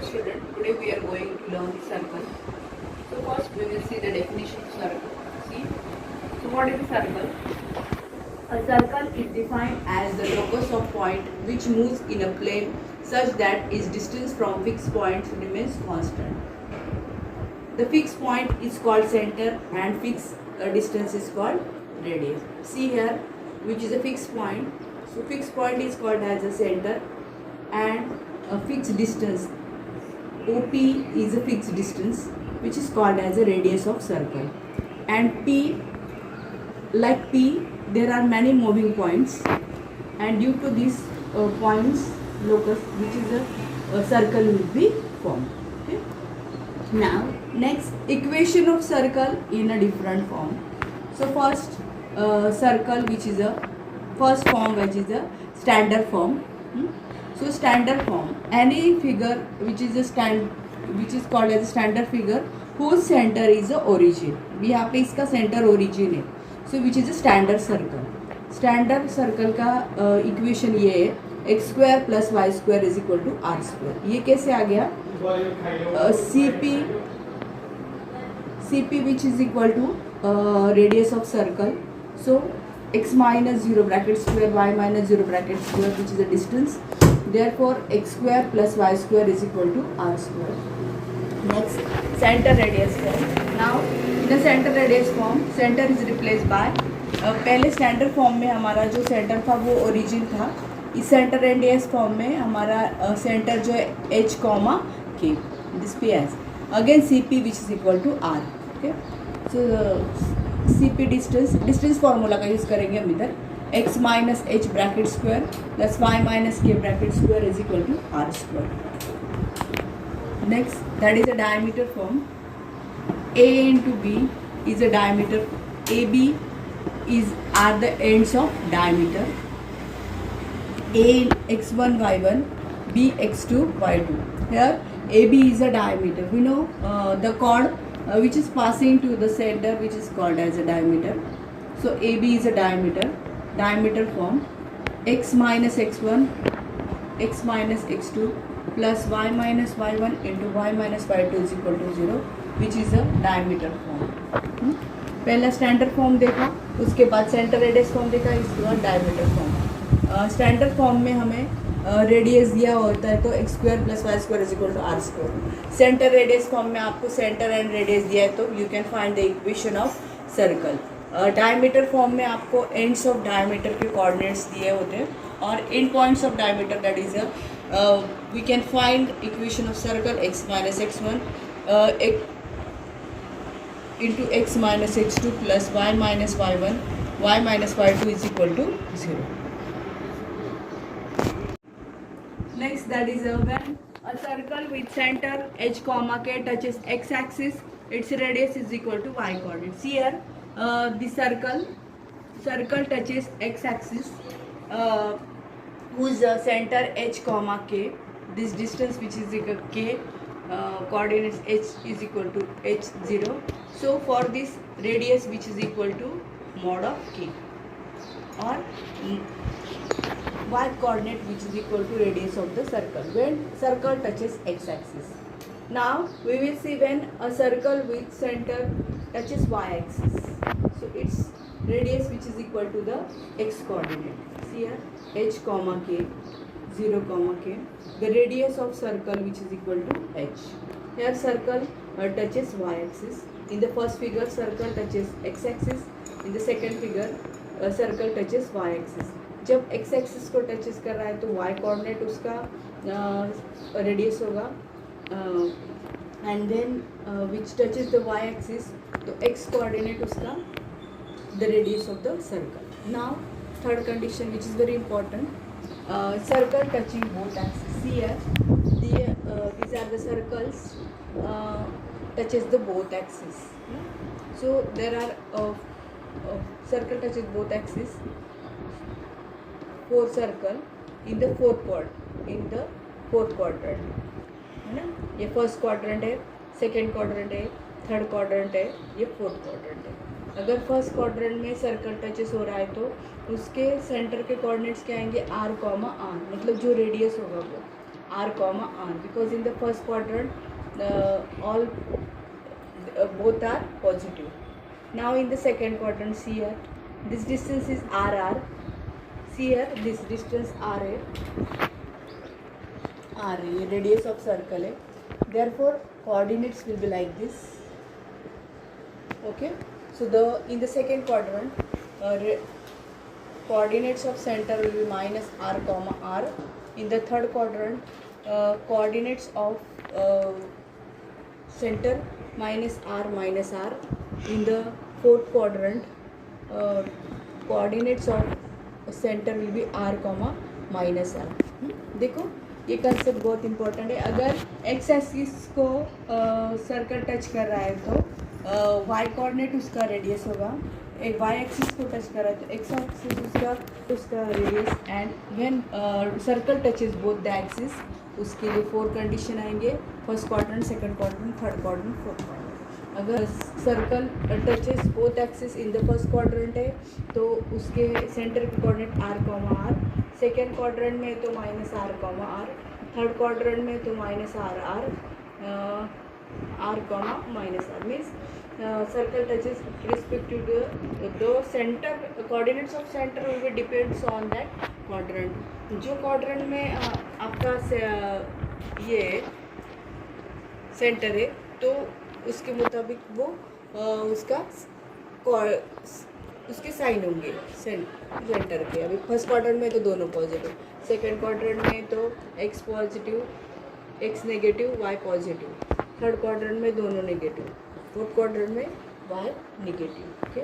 student, today we are going to learn the circle. So first we will see the definition of circle. See, so what is a circle? A circle is defined as the locus of point which moves in a plane such that its distance from fixed points remains constant. The fixed point is called center and fixed distance is called radius. See here, which is a fixed point. So fixed point is called as a center and a fixed distance OP is a fixed distance which is called as a radius of circle. And P, like P, there are many moving points, and due to these points locus which is a circle will be formed. Okay? Now next, equation of circle in a different form. So first circle which is a first form which is a standard form. So standard form, any figure which is called as a standard figure whose center is the origin. भी यहाँ पे इसका center origin है. So which is a standard circle. Standard circle का equation ये है x square plus y square is equal to r square. ये कैसे आ गया? CP which is equal to radius of circle. So x minus 0 bracket square y minus 0 bracket square which is the distance. Therefore x square plus y square is equal to r square. Next, center radius form. Now in the center radius form, center is replaced by पहले standard form में हमारा जो centre था वो origin था. इस centre radius form में हमारा सेंटर जो है h कॉमा k दिस पे as again cp which is equal to r. Okay, so cp distance formula का यूज़ करेंगे हम इधर. x minus h bracket square plus y minus k bracket square is equal to r square. Next, that is a diameter form. a into b is a diameter. ab are the ends of diameter. a x1 y1, b x2 y2. Here ab is a diameter. We know the chord which is passing to the center which is called as a diameter. So ab is a diameter form. x minus x1 x minus x2 plus y minus y1 into y minus y2 is equal to 0 which is a diameter form. पहला standard form देखा, उसके बाद centre radius form देखा, इसके बाद diameter form. Standard form में हमें radius दिया होता है तो x square plus y square is equal to r square. Centre radius form में आपको सेंटर एंड रेडियस दिया है तो you can find the equation of circle. Diameter form में आपको एंड्स ऑफ डायमीटर के कोऑर्डिनेट्स दिए होते हैं और इन points of diameter that is we can find equation of circle x minus x1 into x minus x2 plus y minus y1 y minus y2 is equal to 0. Next, that is when a circle with center h comma k touches x axis, its radius is equal to y coordinates. Here the circle touches x axis whose center h comma k, this distance which is equal to k, coordinates h is equal to h0. So for this radius which is equal to mod of k, or y coordinate which is equal to radius of the circle when circle touches x axis. Now we will see when a circle with center touches y axis. So its radius which is equal to the x coordinate. See here h comma k 0 comma k, the radius of circle which is equal to h. Here circle touches y axis. In the first figure circle touches x axis. In the second figure circle touches y axis. जब x axis को touches कर रहा है तो y coordinate उसका radius होगा and then which touches the y axis तो x coordinate उसका the radius of the circle. Now third condition which is very important, circle touching both axes. Here these are the circles touches the both axes. So there are circle touches both axes, 4 circle in the fourth quadrant है ना. ये first quadrant है, second quadrant है, third quadrant है, ये fourth quadrant है. अगर first quadrant में सर्कल टचेस हो रहा है तो उसके सेंटर के कोऑर्डिनेट्स क्या आएंगे r, r, मतलब जो रेडियस होगा वो. r comma r, because in the first quadrant all both are positive. Now in the second quadrant, see here, this distance is r. See here, this distance r है, radius of circle है. Therefore coordinates will be like this. Okay, so in the second quadrant coordinates of center will be minus r comma r. In the third quadrant coordinates of center minus r. In the fourth quadrant coordinates of center will be r comma minus r. देखो ये concept बहुत important है. अगर x axis को circle touch कर रहा है तो वाई कोऑर्डिनेट उसका रेडियस होगा. एक वाई एक्सिस को टच कर रहा है तो एक्स एक्सिस उसका radius. And when circle touches both the axis, उसके लिए 4 कंडीशन आएंगे. First quadrant, second quadrant, third quadrant, fourth quadrant. अगर circle touches both axis in the first quadrant है तो उसके सेंटर के coordinate r comma r. Second quadrant में तो minus r comma r. Third quadrant में तो minus r comma minus r. Means circle touches respective to the centre. Coordinates of centre will be depends on that quadrant. जो quadrant में आपका ये centre है तो उसके मुताबिक वो उसके साइन होंगे सेंटर के. अभी फर्स्ट क्वाड्रेंट में तो दोनों पॉजिटिव, सेकंड क्वाड्रेंट में तो X positive, X negative, Y positive. Third quadrant में दोनों नेगेटिव, फोर्थ क्वाड्रेंट में वाई नेगेटिव. ओके.